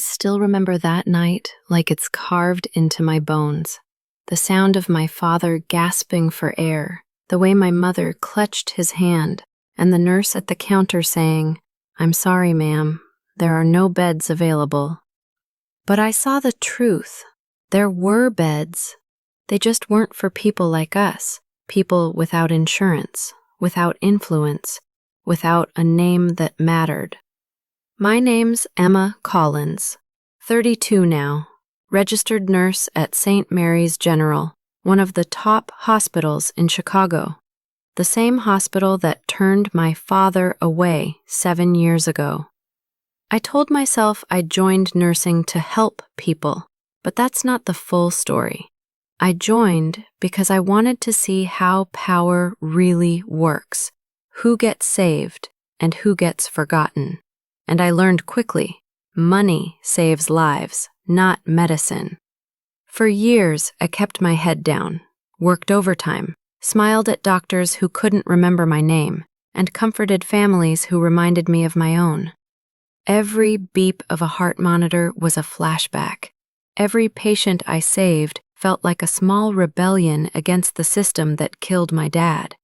still remember that night like it's carved into my bones. The sound of my father gasping for air, the way my mother clutched his hand, and the nurse at the counter saying, "I'm sorry, ma'am, there are no beds available." But I saw the truth. There were beds. They just weren't for people like us, people without insurance, without influence, without a name that mattered. My name's Emma Collins, 32 now, registered nurse at St. Mary's General, one of the top hospitals in Chicago, the same hospital that turned my father away 7 years ago. I told myself I joined nursing to help people, but that's not the full story. I joined because I wanted to see how power really works, who gets saved and who gets forgotten. And I learned quickly, money saves lives, not medicine. For years, I kept my head down, worked overtime, smiled at doctors who couldn't remember my name, and comforted families who reminded me of my own. Every beep of a heart monitor was a flashback. Every patient I saved felt like a small rebellion against the system that killed my dad.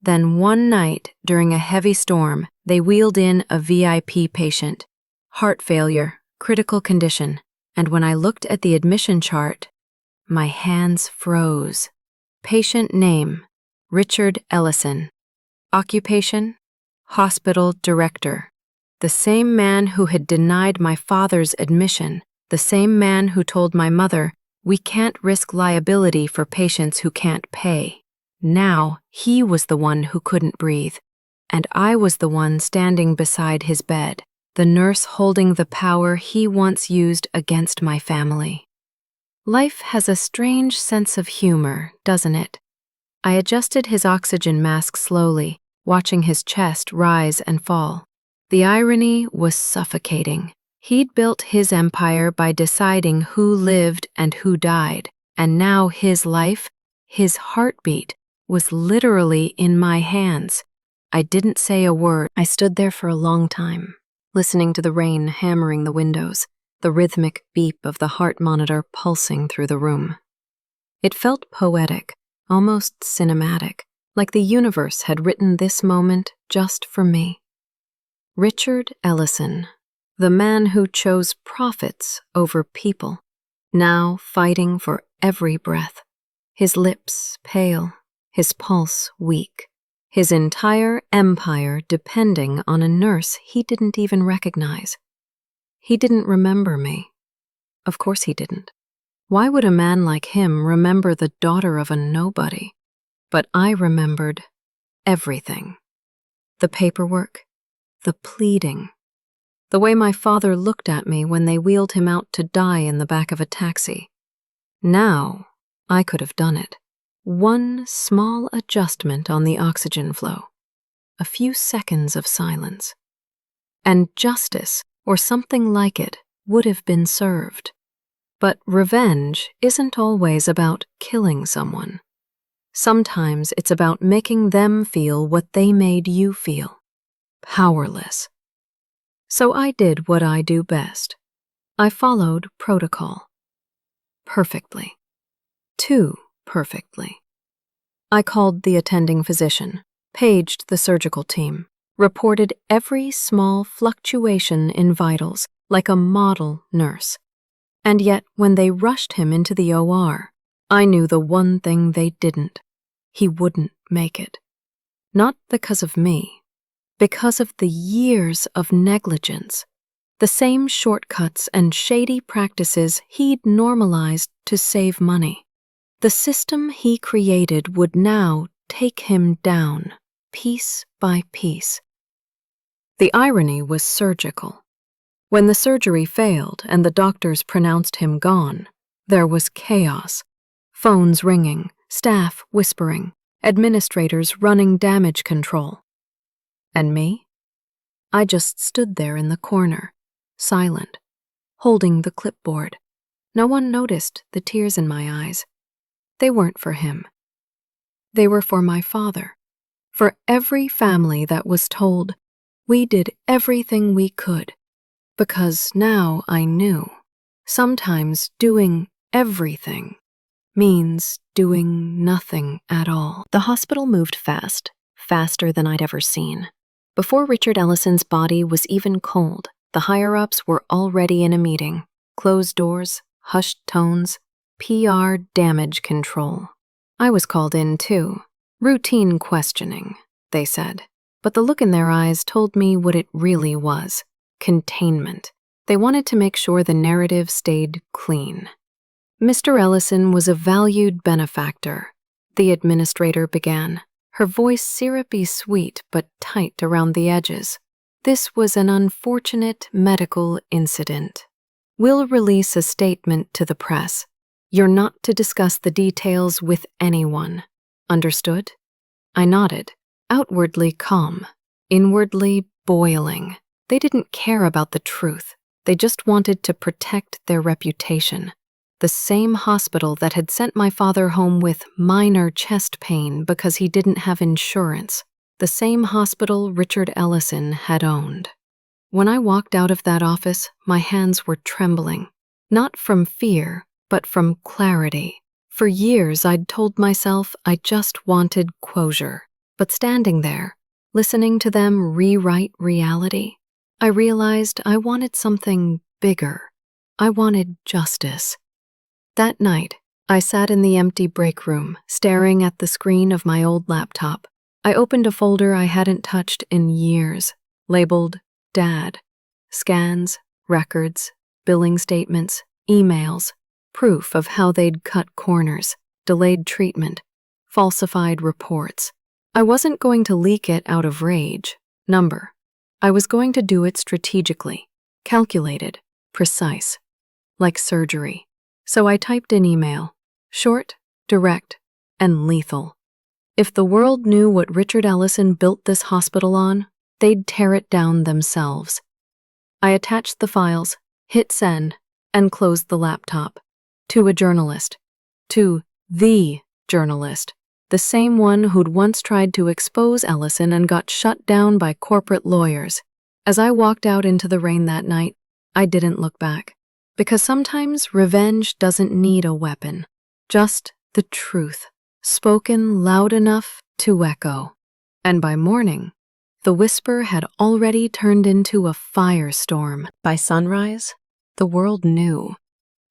Then one night, during a heavy storm, they wheeled in a VIP patient. Heart failure, critical condition, and when I looked at the admission chart, my hands froze. Patient name, Richard Ellison. Occupation, hospital director. The same man who had denied my father's admission, the same man who told my mother, "We can't risk liability for patients who can't pay." Now, he was the one who couldn't breathe, and I was the one standing beside his bed, the nurse holding the power he once used against my family. Life has a strange sense of humor, doesn't it? I adjusted his oxygen mask slowly, watching his chest rise and fall. The irony was suffocating. He'd built his empire by deciding who lived and who died, and now his life, his heartbeat, was literally in my hands. I didn't say a word. I stood there for a long time, listening to the rain hammering the windows, the rhythmic beep of the heart monitor pulsing through the room. It felt poetic, almost cinematic, like the universe had written this moment just for me. Richard Ellison, the man who chose profits over people, now fighting for every breath, his lips pale, his pulse weak, his entire empire depending on a nurse he didn't even recognize. He didn't remember me. Of course he didn't. Why would a man like him remember the daughter of a nobody? But I remembered everything. The paperwork, the pleading, the way my father looked at me when they wheeled him out to die in the back of a taxi. Now, I could have done it. One small adjustment on the oxygen flow, a few seconds of silence, and justice, or something like it, would have been served. But revenge isn't always about killing someone. Sometimes it's about making them feel what they made you feel, powerless. So I did what I do best. I followed protocol. Perfectly. Too perfectly. I called the attending physician, paged the surgical team, reported every small fluctuation in vitals like a model nurse. And yet, when they rushed him into the OR, I knew the one thing they didn't. He wouldn't make it. Not because of me, because of the years of negligence, the same shortcuts and shady practices he'd normalized to save money. The system he created would now take him down, piece by piece. The irony was surgical. When the surgery failed and the doctors pronounced him gone, there was chaos. Phones ringing, staff whispering, administrators running damage control. And me? I just stood there in the corner, silent, holding the clipboard. No one noticed the tears in my eyes. They weren't for him. They were for my father, for every family that was told, we did everything we could. Because now I knew. Sometimes doing everything means doing nothing at all. The hospital moved fast, faster than I'd ever seen. Before Richard Ellison's body was even cold, the higher-ups were already in a meeting. Closed doors, hushed tones, PR damage control. I was called in too. Routine questioning, they said. But the look in their eyes told me what it really was. Containment. They wanted to make sure the narrative stayed clean. Mr. Ellison was a valued benefactor, the administrator began, her voice syrupy sweet but tight around the edges. This was an unfortunate medical incident. We'll release a statement to the press. You're not to discuss the details with anyone. Understood? I nodded, outwardly calm, inwardly boiling. They didn't care about the truth. They just wanted to protect their reputation. The same hospital that had sent my father home with minor chest pain because he didn't have insurance. The same hospital Richard Ellison had owned. When I walked out of that office, my hands were trembling. Not from fear, but from clarity. For years, I'd told myself I just wanted closure. But standing there, listening to them rewrite reality, I realized I wanted something bigger. I wanted justice. That night, I sat in the empty break room, staring at the screen of my old laptop. I opened a folder I hadn't touched in years, labeled Dad. Scans, records, billing statements, emails, proof of how they'd cut corners, delayed treatment, falsified reports. I wasn't going to leak it out of rage. I was going to do it strategically, calculated, precise, like surgery. So I typed in email, short, direct, and lethal. If the world knew what Richard Ellison built this hospital on, they'd tear it down themselves. I attached the files, hit send, and closed the laptop. To a journalist. To the journalist. The same one who'd once tried to expose Ellison and got shut down by corporate lawyers. As I walked out into the rain that night, I didn't look back. Because sometimes revenge doesn't need a weapon. Just the truth, spoken loud enough to echo. And by morning, the whisper had already turned into a firestorm. By sunrise, the world knew.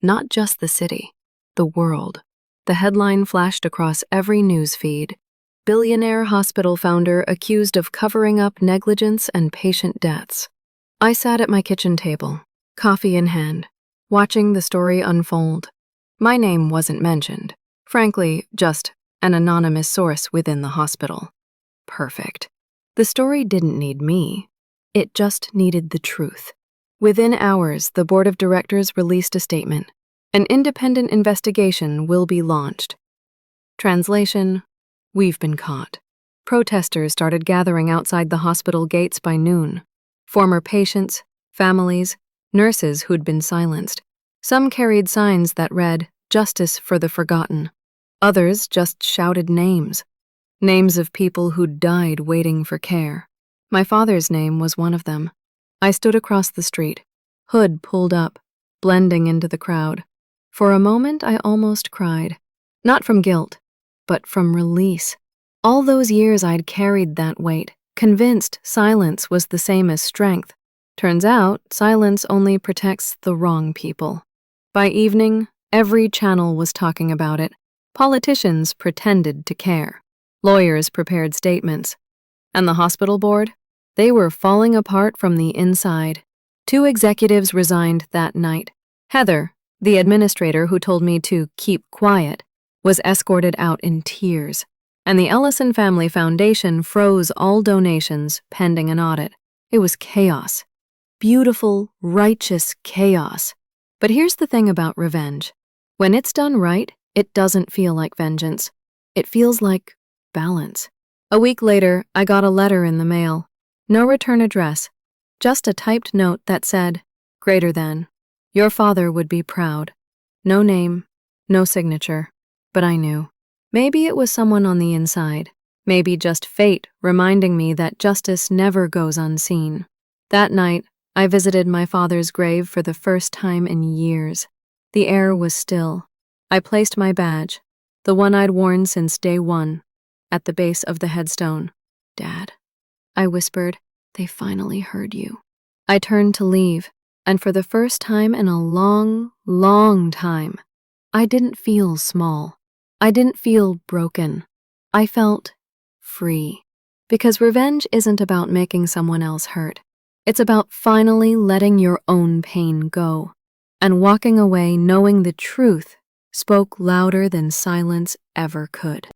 Not just the city, the world. The headline flashed across every news feed. Billionaire hospital founder accused of covering up negligence and patient deaths. I sat at my kitchen table, coffee in hand, watching the story unfold. My name wasn't mentioned. Frankly, just an anonymous source within the hospital. Perfect. The story didn't need me. It just needed the truth. Within hours, the board of directors released a statement. An independent investigation will be launched. Translation: we've been caught. Protesters started gathering outside the hospital gates by noon. Former patients, families, nurses who'd been silenced. Some carried signs that read, "Justice for the Forgotten." Others just shouted names. Names of people who'd died waiting for care. My father's name was one of them. I stood across the street, hood pulled up, blending into the crowd. For a moment, I almost cried. Not from guilt, but from release. All those years I'd carried that weight, convinced silence was the same as strength. Turns out, silence only protects the wrong people. By evening, every channel was talking about it. Politicians pretended to care. Lawyers prepared statements. And the hospital board? They were falling apart from the inside. 2 executives resigned that night. Heather, the administrator who told me to keep quiet, was escorted out in tears. And the Ellison Family Foundation froze all donations pending an audit. It was chaos. Beautiful, righteous chaos. But here's the thing about revenge. When it's done right, it doesn't feel like vengeance. It feels like balance. A week later, I got a letter in the mail. No return address. Just a typed note that said, greater than. Your father would be proud. No name, no signature. But I knew. Maybe it was someone on the inside. Maybe just fate reminding me that justice never goes unseen. That night, I visited my father's grave for the first time in years. The air was still. I placed my badge, the one I'd worn since day one, at the base of the headstone. "Dad," I whispered, "they finally heard you." I turned to leave, and for the first time in a long, long time, I didn't feel small. I didn't feel broken. I felt free. Because revenge isn't about making someone else hurt. It's about finally letting your own pain go and walking away knowing the truth spoke louder than silence ever could.